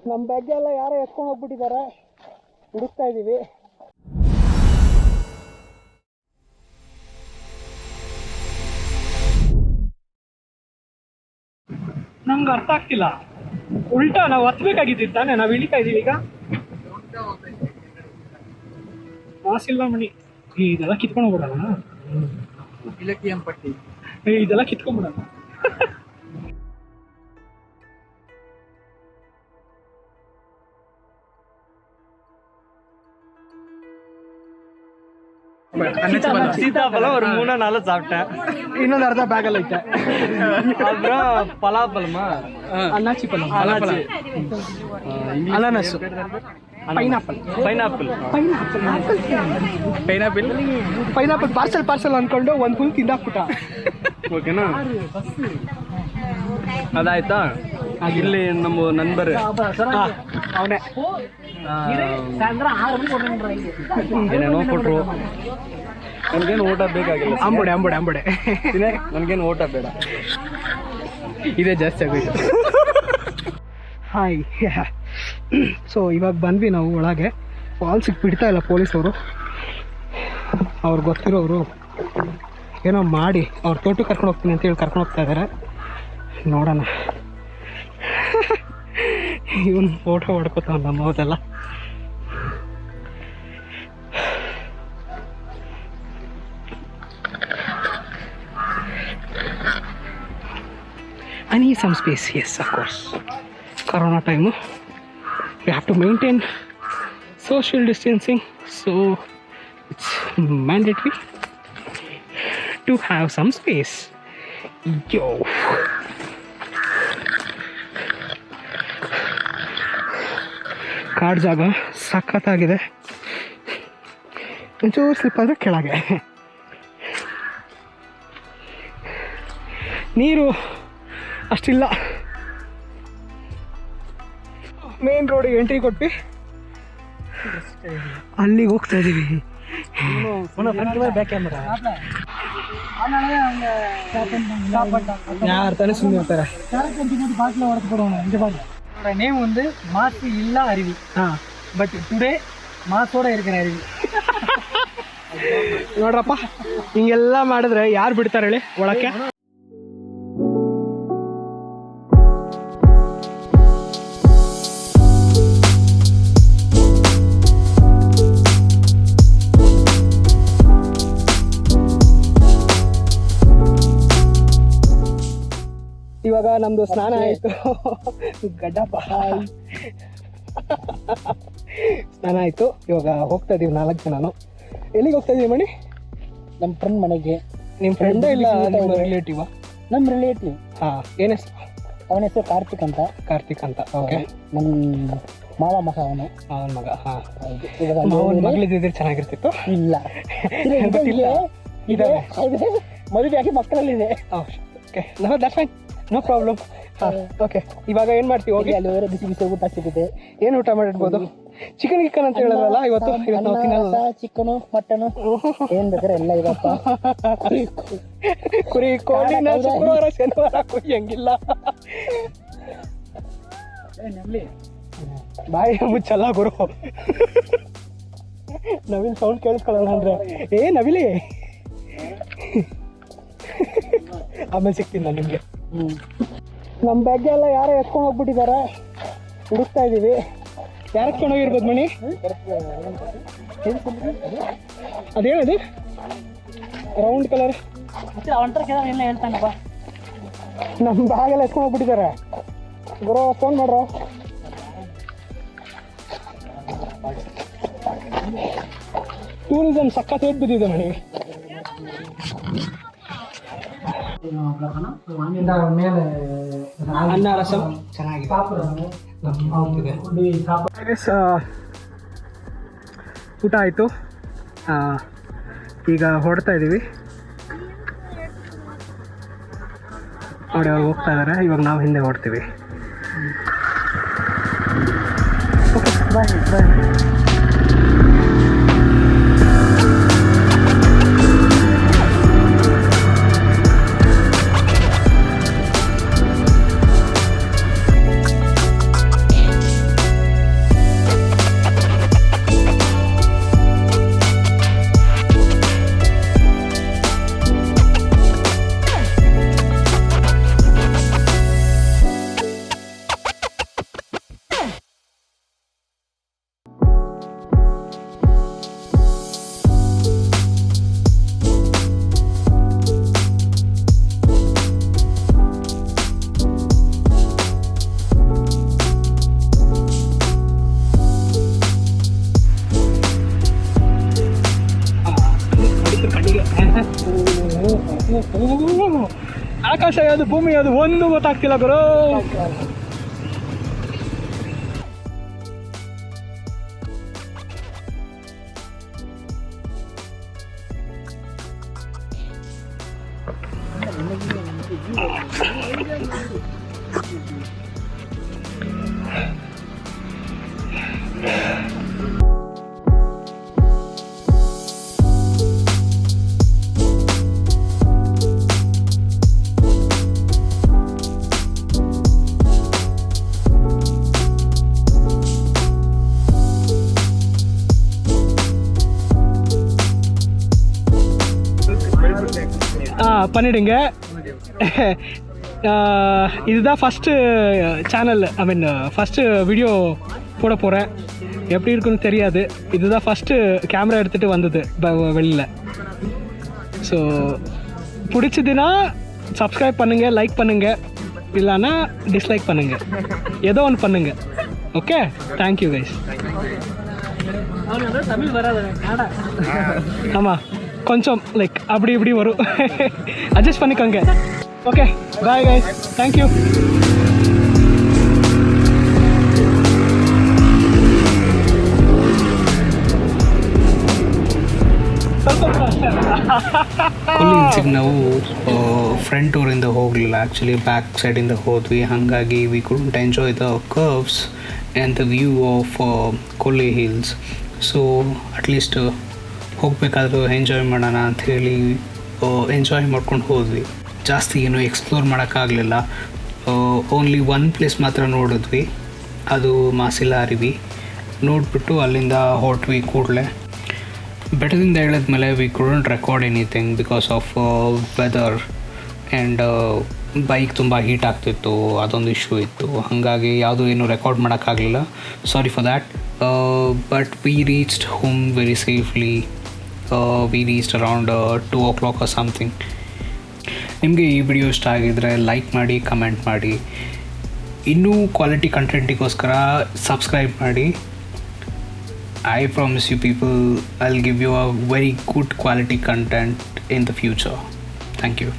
ನಮ್ಮ ಬಗ್ಗೆ ಎಲ್ಲ ಯಾರೋ ಎತ್ಕೊಂಡು ಹೋಗ್ಬಿಟ್ಟಿದ್ದಾರೆ, ಹುಡುಕ್ತಾ ಇದ್ದೀವಿ. ನಮ್ಗೆ ಅರ್ಥ ಆಗ್ತಿಲ್ಲ. ಉಲ್ಟಾ ನಾವು ಹತ್ಬೇಕಾಗಿದ್ದಿತ್ತು ತಾನೆ, ನಾವು ಇಳಿತಾ ಇದೀವಿ ಈಗ. ಮಾಸಿಲ್ಲ ಮಣಿ ಇದೆಲ್ಲ ಕಿತ್ಕೊಂಡು ಹೋಗ್ಬಿಡಲ್ಲ. ಇಲಕ್ಕಿ ಪಟ್ಟಿ ಇದೆಲ್ಲ ಕಿತ್ಕೊಂಡ್ಬಿಡಲ್ಲ. சீதாப்பழம் ஒரு 3-4 சாப்பிட்டேன். இன்னொரு அர்த்தம் பேக்கெல்லாம் ஐட்ட. அப்புறம் பலாப்பழமா, அன்னாச்சி பழம், அன்னாச்சி, அனானஸ், pineapple pineapple pineapple pineapple parcel ಅನ್ಕೊಂಡು ಒಂದು ಫುಲ್ ತಿಂದಾಕ್ಬಿಟ್ಟ. ಓಕೆನಾ? ಅದಾಯ್ತಾ? ಇಲ್ಲಿ ನಮ್ಮ ನಂಬರ್ ಅವನೇ ಏನೇನೋ ಕೊಟ್ರು. ನನಗೇನು ಊಟ ಬೇಕಾಗಿಲ್ಲ. ಅಂಬುಡೆ ನನಗೇನು ಊಟ ಬೇಡ, ಇದೇ ಜಾಸ್ತಿ ಆಗೋಯ್ತು. ಹಾಯ್. ಸೊ ಇವಾಗ ಬಂದ್ವಿ ನಾವು ಒಳಗೆ. ಫಾಲ್ಸಿಗೆ ಬಿಡ್ತಾ ಇಲ್ಲ ಪೊಲೀಸವರು. ಅವ್ರಿಗೆ ಗೊತ್ತಿರೋರು ಏನೋ ಮಾಡಿ ಅವ್ರ ತೋಟಕ್ಕೆ ಕರ್ಕೊಂಡು ಹೋಗ್ತೀನಿ ಅಂತೇಳಿ ಕರ್ಕೊಂಡು ಹೋಗ್ತಾ ಇದ್ದಾರೆ. ನೋಡೋಣ. ಇವನು ಫೋಟೋ ಹೊಡ್ಕೋತಾವ ನಮ್ಮ ಹೌದಲ್ಲ. I need some space. Yes, of course. Corona time. We have to maintain social distancing, so it's mandatory to have some space. Yo. ಕಾಡು ಜಾಗ ಸಖತ್ತಾಗಿದೆ. ಒಂಚೂರು ಸ್ಲಿಪ್ ಆದರೆ ಕೆಳಗೆ. ನೀರು ಅಷ್ಟಿಲ್ಲ. ಮೇನ್ ರೋಡಿಗೆ ಎಂಟ್ರಿ ಕೊಟ್ಟು ಅಲ್ಲಿಗೆ ಹೋಗ್ತಾ ಇದ್ದೀವಿ. யார் தானே சுಮ್ಮನೆ ಹೋಗ್ತಾರೆ. நேம் வந்து மாசு இல்ல அருவி. ಬಟ್ டுடே மாசோட இருக்கிற அருவி. ನೋಡ್ರಪ್ಪ, ಹಿಂಗೆಲ್ಲ ಮಾಡಿದ್ರೆ ಯಾರು ಬಿಡ್ತಾರೆ ಹೇಳಿ ಒಳಕ್ಕೆ? ಇವಾಗ ನಮ್ದು ಸ್ನಾನ ಆಯ್ತು. ಗಡ್ಡಪ್ಪ ಸ್ನಾನ ಆಯ್ತು. ಇವಾಗ ಹೋಗ್ತಾ ಇದೀವಿ 4 ಜನನು. ಎಲ್ಲಿಗೆ ಹೋಗ್ತಾ ಇದೀವಿ ಮಣಿ? ನಮ್ಮ ಫ್ರೆಂಡ್ ಮನೆಗೆ. ನಿಮ್ಮ ಫ್ರೆಂಡ್ ಇಲ್ಲ ನಿಮ್ಮ ರಿಲೇಟಿವ್? ನಮ್ಮ ರಿಲೇಟಿವ್. ಏನ್ ಹೆಸರು? ಅವನ ಹೆಸರು ಕಾರ್ತಿಕ್ ಅಂತ. ಓಕೆ. ನಮ್ಮ ಮಾವ ಮಗ ಅವನು. ಅವನ ಮಗ. ಮಗಳಿದ್ರೆ ಚೆನ್ನಾಗಿರ್ತಿತ್ತು. ಇಲ್ಲ ಇದೆ ಮದುವೆ ಆಗಿ ಮಕ್ಕಳಲ್ಲಿದೆ. Okay, that's fine, no problem. Okay, ಇವಾಗ ಏನ್ ಮಾಡ್ತೀವಿ? ಹೋಗಿ ಅಲ್ಲಿ ಬೇರೆ ಬಿಸಿ ಬಿಸಿ ಊಟ ಸಿಗುತ್ತೆ. ಏನು ಊಟ ಮಾಡಿರ್ಬೋದು? ಚಿಕನ್ ಅಂತ ಹೇಳೋದಲ್ಲ ಇವತ್ತು. ನಾವು ತಿನ್ನಲ್ಲ. ಚಿಕನು ಮಟನು ಏನ್ ಬೇಕಾದ್ರೆ ಎಲ್ಲ ಇರಪ್ಪ. ಕುರಿ ಕೋಳಿ ಶುಕ್ರವಾರ ಶನಿವಾರ ಕುಯ್ಯಂಗಿಲ್ಲ. ಬಾಯಿ ಮುಚ್ಚಲ್ಲ ಗುರು. ನವೀನ್ ಸೌಂಡ್ ಕೇಳಿಸ್ಕೊಳ್ಳಲ್ಲ ಅಂದ್ರೆ ನವಿಲಿ. ಆಮೇಲೆ ಸಿಗ್ತೀನಿ ನಾನು ನಿಮಗೆ. ನಮ್ಮ ಬ್ಯಾಗ್ ಎಲ್ಲ ಯಾರೋ ಎತ್ಕೊಂಡು ಹೋಗ್ಬಿಟ್ಟಿದ್ದಾರೆ, ಹುಡುಕ್ತಾ ಇದ್ದೀವಿ. ಯಾರು ಎತ್ಕೊಂಡು ಹೋಗಿರ್ಬೋದು ಮಣಿ? ಅದೇನದು ರೌಂಡ್ ಕಲರ್? ಎಲ್ಲ ಹೇಳ್ತಾನಪ್ಪ. ನಮ್ಮ ಬ್ಯಾಗೆಲ್ಲ ಎತ್ಕೊಂಡು ಹೋಗ್ಬಿಟ್ಟಿದ್ದಾರೆ ಗುರು. ಫೋನ್ ಮಾಡ್ರೋ. ಟೂರಿಸಂ ಸಖತ್ ರೇಟ್ ಬಿದ್ದಿದೆ ಮಣಿ. ಮೇಲೆ ಅನ್ನ ರಸಂ ಚೆನ್ನಾಗಿದೆ. ಊಟ ಆಯಿತು, ಈಗ ಹೊರಡ್ತಾ ಇದ್ದೀವಿ. ನೋಡಿ ಅವ್ರು ಹೋಗ್ತಾ ಇದ್ದಾರೆ, ಇವಾಗ ನಾವು ಹಿಂದೆ ಹೊರಡ್ತೀವಿ. ಓಕೆ, ಬಾಯ್ ಬಾಯ್. ಆಕಾಶ ಯಾವುದು ಭೂಮಿ ಯಾವುದು ಒಂದು ಗೊತ್ತಾಗ್ತಿಲ್ಲ ಗುರು. பண்ணிடுங்க. இதுதான் ஃபஸ்ட்டு சேனல், ஐ மீன் ஃபஸ்ட்டு வீடியோ போட போகிறேன். எப்படி இருக்குன்னு தெரியாது. இதுதான் ஃபஸ்ட்டு கேமரா எடுத்துகிட்டு வந்தது வெளியில். ஸோ பிடிச்சதுன்னா சப்ஸ்கிரைப் பண்ணுங்கள், லைக் பண்ணுங்கள், இல்லைன்னா டிஸ்லைக் பண்ணுங்கள், ஏதோ ஒன்று பண்ணுங்கள். Okay, thank you guys. தமிழ் வராது. ஆமாம், கொஞ்சம் லைக் அப்படி இப்படி வரும். அட்ஜஸ்ட் பண்ணிக்கோங்க. Okay, bye guys, thank you. Kolli Hills ನಾವು ಫ್ರಂಟ್ ಟೂರಿಂದ ಹೋಗಲಿಲ್ಲ, ಆ್ಯಕ್ಚುಲಿ ಬ್ಯಾಕ್ ಸೈಡಿಂದ ಹೋದ್ವಿ. ಹಾಗಾಗಿ V couldn't enjoy the curves and the view of ಕೊಲ್ಲಿ ಹಿಲ್ಸ್. ಸೊ ಅಟ್ಲೀಸ್ಟ್ ಹೋಗಬೇಕಾದ್ರೂ ಎಂಜಾಯ್ ಮಾಡೋಣ ಅಂಥೇಳಿ ಎಂಜಾಯ್ ಮಾಡ್ಕೊಂಡು ಹೋದ್ವಿ. ಜಾಸ್ತಿ ಏನೂ ಎಕ್ಸ್ಪ್ಲೋರ್ ಮಾಡೋಕ್ಕಾಗಲಿಲ್ಲ. ಓನ್ಲಿ ಒನ್ ಪ್ಲೇಸ್ ಮಾತ್ರ ನೋಡಿದ್ವಿ, ಅದು ಮಾಸಿಲ ಅರವಿ. ನೋಡಿಬಿಟ್ಟು ಅಲ್ಲಿಂದ ಹೊರಟ್ವಿ ಕೂಡಲೇ. ಬೆಟ್ಟದಿಂದ ಹೇಳಿದ್ಮೇಲೆ we couldn't record anything because of weather and bike ತುಂಬ ಹೀಟ್ ಆಗ್ತಿತ್ತು, ಅದೊಂದು ಇಶ್ಯೂ ಇತ್ತು. ಹಾಗಾಗಿ ಯಾವುದೂ ಏನೂ ರೆಕಾರ್ಡ್ ಮಾಡೋಕ್ಕಾಗಲಿಲ್ಲ. Sorry for that. But we reached home very safely. We reached around 2 o'clock or something. ನಿಮಗೆ ಈ ವಿಡಿಯೋ ಇಷ್ಟ ಆಗಿದ್ದರೆ ಲೈಕ್ ಮಾಡಿ, ಕಮೆಂಟ್ ಮಾಡಿ. ಇನ್ನೂ ಕ್ವಾಲಿಟಿ ಕಂಟೆಂಟಿಗೋಸ್ಕರ ಸಬ್ಸ್ಕ್ರೈಬ್ ಮಾಡಿ. I promise you people, I'll give you a very good quality content in the future. Thank you.